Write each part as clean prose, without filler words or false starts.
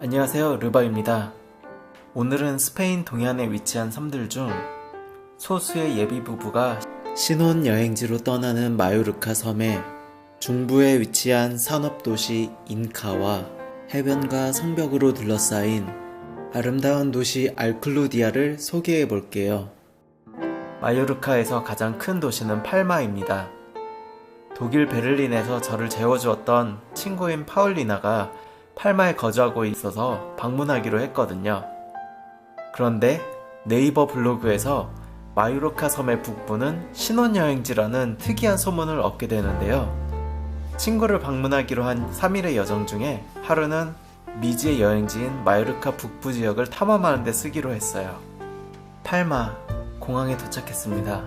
안녕하세요, 르바입니다. 오늘은 스페인 동해안에 위치한 섬들 중 소수의 예비 부부가 신혼여행지로 떠나는 마요르카 섬의 중부에 위치한 산업도시 인카와 해변과 성벽으로 둘러싸인 아름다운 도시 알클루디아를 소개해 볼게요. 마요르카에서 가장 큰 도시는 팔마입니다. 독일 베를린에서 저를 재워주었던 친구인 파울리나가 팔마에 거주하고 있어서 방문하기로 했거든요. 그런데 네이버 블로그에서 마요르카 섬의 북부는 신혼여행지라는 특이한 소문을 얻게 되는데요. 친구를 방문하기로 한 3일의 여정 중에 하루는 미지의 여행지인 마요르카 북부 지역을 탐험하는 데 쓰기로 했어요. 팔마 공항에 도착했습니다.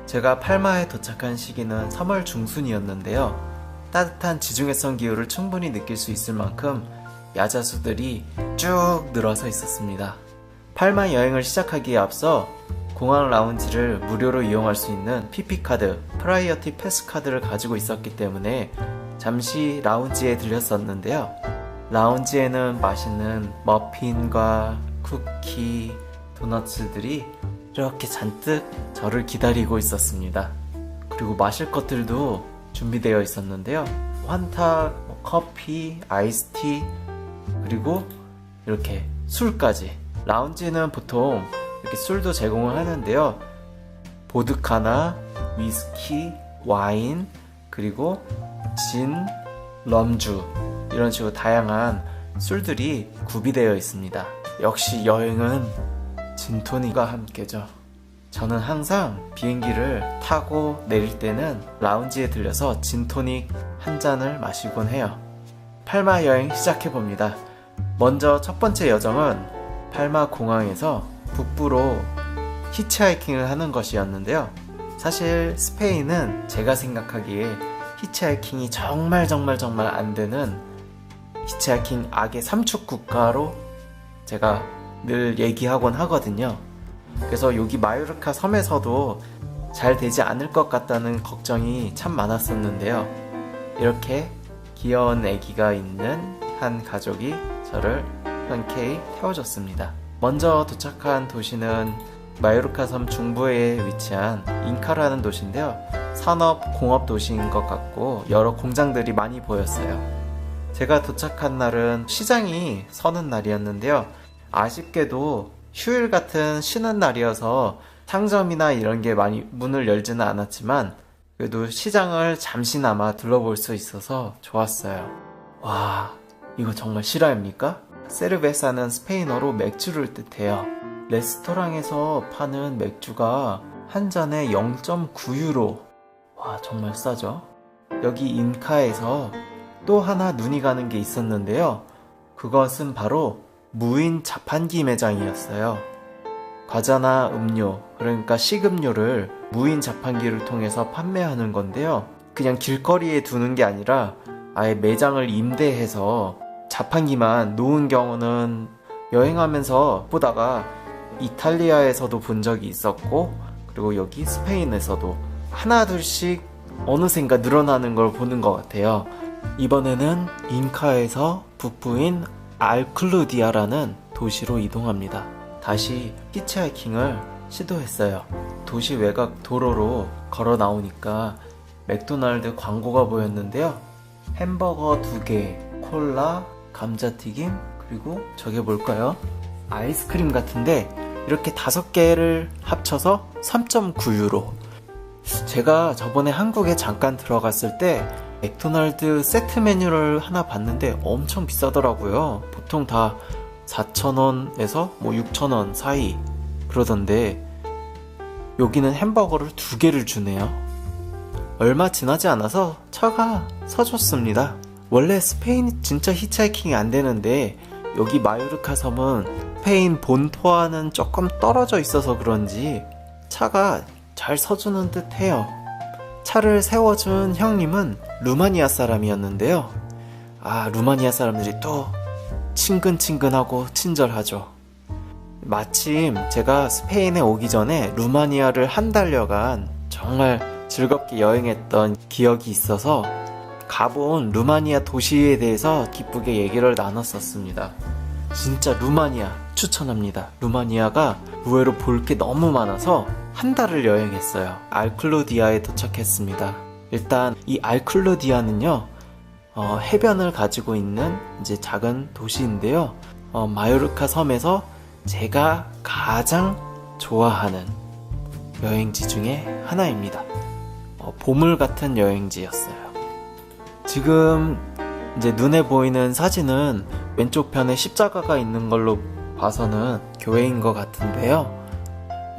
제가 팔마에 도착한 시기는 3월 중순이었는데요. 따뜻한 지중해성 기후를 충분히 느낄 수 있을 만큼 야자수들이 쭉 늘어서 있었습니다. 팔마 여행을 시작하기에 앞서 공항 라운지를 무료로 이용할 수 있는 PP카드, 프라이어티 패스카드를 가지고 있었기 때문에 잠시 라운지에 들렸었는데요. 라운지에는 맛있는 머핀과 쿠키, 도너츠들이 이렇게 잔뜩 저를 기다리고 있었습니다. 그리고 마실 것들도 준비되어 있었는데요. 환타, 커피, 아이스티, 그리고 이렇게 술까지. 라운지는 보통 이렇게 술도 제공을 하는데요. 보드카나 위스키, 와인, 그리고 진, 럼주 이런 식으로 다양한 술들이 구비되어 있습니다. 역시 여행은 진토닉과 함께죠. 저는 항상 비행기를 타고 내릴 때는 라운지에 들려서 진토닉 한 잔을 마시곤 해요. 팔마 여행 시작해봅니다. 먼저 첫 번째 여정은 팔마 공항에서 북부로 히치하이킹을 하는 것이었는데요. 사실 스페인은 제가 생각하기에 히치하이킹이 정말 안 되는 히치하이킹 악의 삼축 국가로 제가 늘 얘기하곤 하거든요. 그래서 여기 마요르카 섬에서도 잘 되지 않을 것 같다는 걱정이 참 많았었는데요. 이렇게 귀여운 아기가 있는 한 가족이 저를 흔쾌히 태워줬습니다. 먼저 도착한 도시는 마요르카 섬 중부에 위치한 인카라는 도시인데요. 산업 공업 도시인 것 같고 여러 공장들이 많이 보였어요. 제가 도착한 날은 시장이 서는 날이었는데요. 아쉽게도 휴일 같은 쉬는 날이어서 상점이나 이런 게 많이 문을 열지는 않았지만 그래도 시장을 잠시나마 둘러볼 수 있어서 좋았어요. 와, 이거 정말 실화입니까? 세르베사는 스페인어로 맥주를 뜻해요. 레스토랑에서 파는 맥주가 한 잔에 0.9유로. 와, 정말 싸죠? 여기 인카에서 또 하나 눈이 가는 게 있었는데요. 그것은 바로 무인 자판기 매장이었어요. 과자나 음료, 그러니까 식음료를 무인 자판기를 통해서 판매하는 건데요. 그냥 길거리에 두는 게 아니라 아예 매장을 임대해서 자판기만 놓은 경우는 여행하면서 보다가 이탈리아에서도 본 적이 있었고, 그리고 여기 스페인에서도 하나 둘씩 어느샌가 늘어나는 걸 보는 것 같아요. 이번에는 인카에서 북부인 알클루디아라는 도시로 이동합니다. 다시 히치하이킹을 시도했어요. 도시 외곽 도로로 걸어 나오니까 맥도날드 광고가 보였는데요. 햄버거 2개, 콜라, 감자튀김, 그리고 저게 뭘까요? 아이스크림 같은데 이렇게 5개를 합쳐서 3.9유로. 제가 저번에 한국에 잠깐 들어갔을 때 맥도날드 세트 메뉴를 하나 봤는데 엄청 비싸더라고요. 보통 다 4,000원에서 6,000원 사이 그러던데 여기는 햄버거를 2개를 주네요. 얼마 지나지 않아서 차가 서줬습니다. 원래 스페인이 진짜 히치하이킹이 안 되는데 여기 마요르카 섬은 스페인 본토와는 조금 떨어져 있어서 그런지 차가 잘 서주는 듯 해요. 차를 세워준 형님은 루마니아 사람이었는데요. 루마니아 사람들이 또 친근하고 친절하죠. 마침 제가 스페인에 오기 전에 루마니아를 한 달여간 정말 즐겁게 여행했던 기억이 있어서 가본 루마니아 도시에 대해서 기쁘게 얘기를 나눴었습니다. 진짜 루마니아 추천합니다. 루마니아가 의외로 볼 게 너무 많아서 한 달을 여행했어요. 알클루디아에 도착했습니다. 일단 이 알클루디아는요, 해변을 가지고 있는 이제 작은 도시인데요. 마요르카 섬에서 제가 가장 좋아하는 여행지 중에 하나입니다. 보물 같은 여행지였어요. 지금 이제 눈에 보이는 사진은 왼쪽 편에 십자가가 있는 걸로 봐서는 교회인 것 같은데요.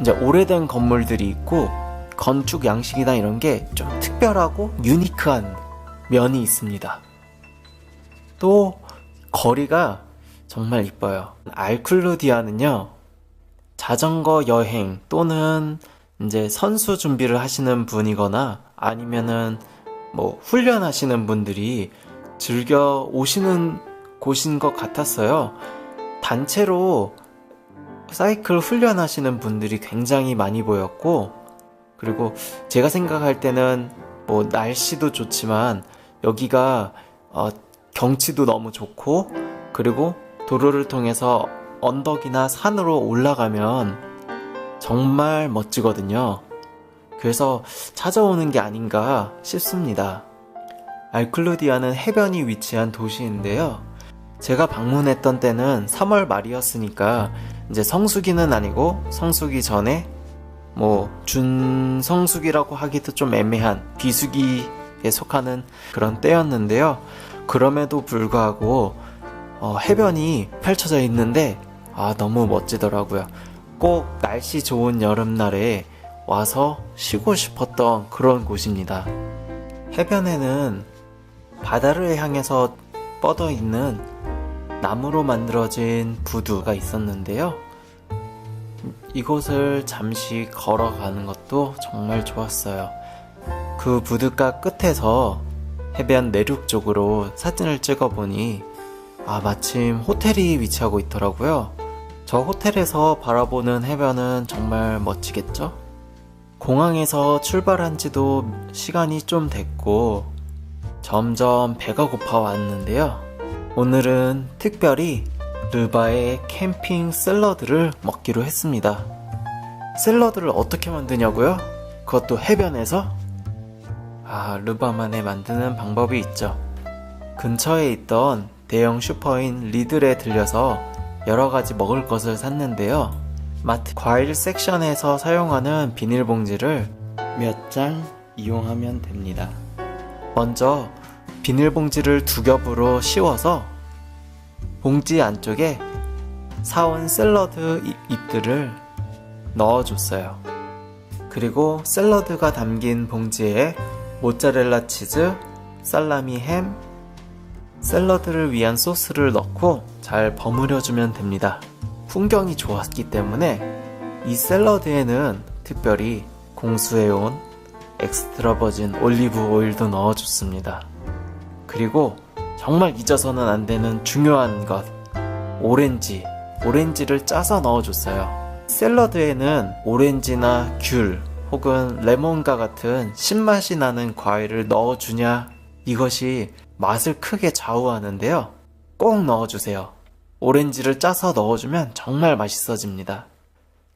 이제 오래된 건물들이 있고 건축 양식이나 이런 게 좀 특별하고 유니크한 면이 있습니다. 또 거리가 정말 이뻐요. 알클루디아는요, 자전거 여행 또는 이제 선수 준비를 하시는 분이거나 아니면은 뭐 훈련하시는 분들이 즐겨 오시는 곳인 것 같았어요. 단체로 사이클 훈련하시는 분들이 굉장히 많이 보였고, 그리고 제가 생각할 때는 뭐 날씨도 좋지만 여기가 경치도 너무 좋고, 그리고 도로를 통해서 언덕이나 산으로 올라가면 정말 멋지거든요. 그래서 찾아오는 게 아닌가 싶습니다. 알클루디아는 해변이 위치한 도시인데요. 제가 방문했던 때는 3월 말이었으니까 이제 성수기는 아니고 성수기 전에 뭐 준성수기라고 하기도 좀 애매한 비수기에 속하는 그런 때였는데요. 그럼에도 불구하고 해변이 펼쳐져 있는데 너무 멋지더라고요. 꼭 날씨 좋은 여름날에 와서 쉬고 싶었던 그런 곳입니다. 해변에는 바다를 향해서 뻗어 있는 나무로 만들어진 부두가 있었는데요. 이곳을 잠시 걸어가는 것도 정말 좋았어요. 그 부둣가 끝에서 해변 내륙 쪽으로 사진을 찍어보니 마침 호텔이 위치하고 있더라고요. 저 호텔에서 바라보는 해변은 정말 멋지겠죠? 공항에서 출발한 지도 시간이 좀 됐고 점점 배가 고파왔는데요. 오늘은 특별히 르바의 캠핑 샐러드를 먹기로 했습니다. 샐러드를 어떻게 만드냐고요? 그것도 해변에서? 르바만에 만드는 방법이 있죠. 근처에 있던 대형 슈퍼인 리들에 들려서 여러가지 먹을 것을 샀는데요. 마트 과일 섹션에서 사용하는 비닐봉지를 몇 장 이용하면 됩니다. 먼저 비닐봉지를 두 겹으로 씌워서 봉지 안쪽에 사온 샐러드 잎들을 넣어줬어요. 그리고 샐러드가 담긴 봉지에 모짜렐라 치즈, 살라미 햄, 샐러드를 위한 소스를 넣고 잘 버무려주면 됩니다. 풍경이 좋았기 때문에 이 샐러드에는 특별히 공수해온 엑스트라 버진 올리브 오일도 넣어줬습니다. 그리고 정말 잊어서는 안 되는 중요한 것, 오렌지를 짜서 넣어줬어요. 샐러드에는 오렌지나 귤 혹은 레몬과 같은 신맛이 나는 과일을 넣어주냐, 이것이 맛을 크게 좌우하는데요. 꼭 넣어주세요. 오렌지를 짜서 넣어주면 정말 맛있어집니다.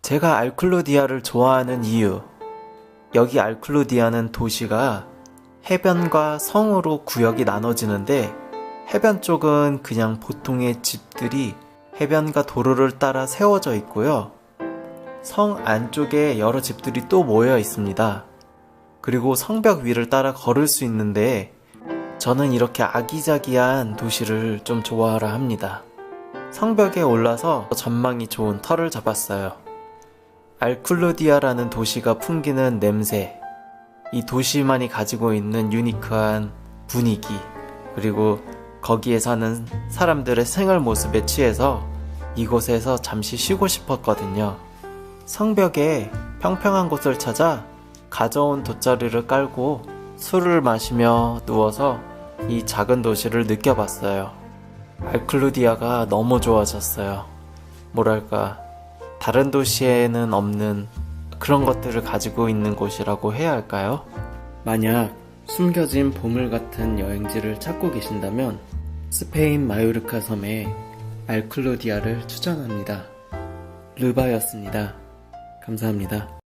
제가 알클루디아를 좋아하는 이유, 여기 알클루디아는 도시가 해변과 성으로 구역이 나눠지는데 해변 쪽은 그냥 보통의 집들이 해변과 도로를 따라 세워져 있고요. 성 안쪽에 여러 집들이 또 모여 있습니다. 그리고 성벽 위를 따라 걸을 수 있는데 저는 이렇게 아기자기한 도시를 좀 좋아하라 합니다. 성벽에 올라서 전망이 좋은 터를 잡았어요. 알클루디아라는 도시가 풍기는 냄새, 이 도시만이 가지고 있는 유니크한 분위기, 그리고 거기에 사는 사람들의 생활 모습에 취해서 이곳에서 잠시 쉬고 싶었거든요. 성벽에 평평한 곳을 찾아 가져온 돗자리를 깔고 술을 마시며 누워서 이 작은 도시를 느껴봤어요. 알클루디아가 너무 좋아졌어요. 뭐랄까, 다른 도시에는 없는 그런 것들을 가지고 있는 곳이라고 해야 할까요? 만약 숨겨진 보물 같은 여행지를 찾고 계신다면 스페인 마요르카 섬에 알클로디아를 추천합니다. 르바였습니다. 감사합니다.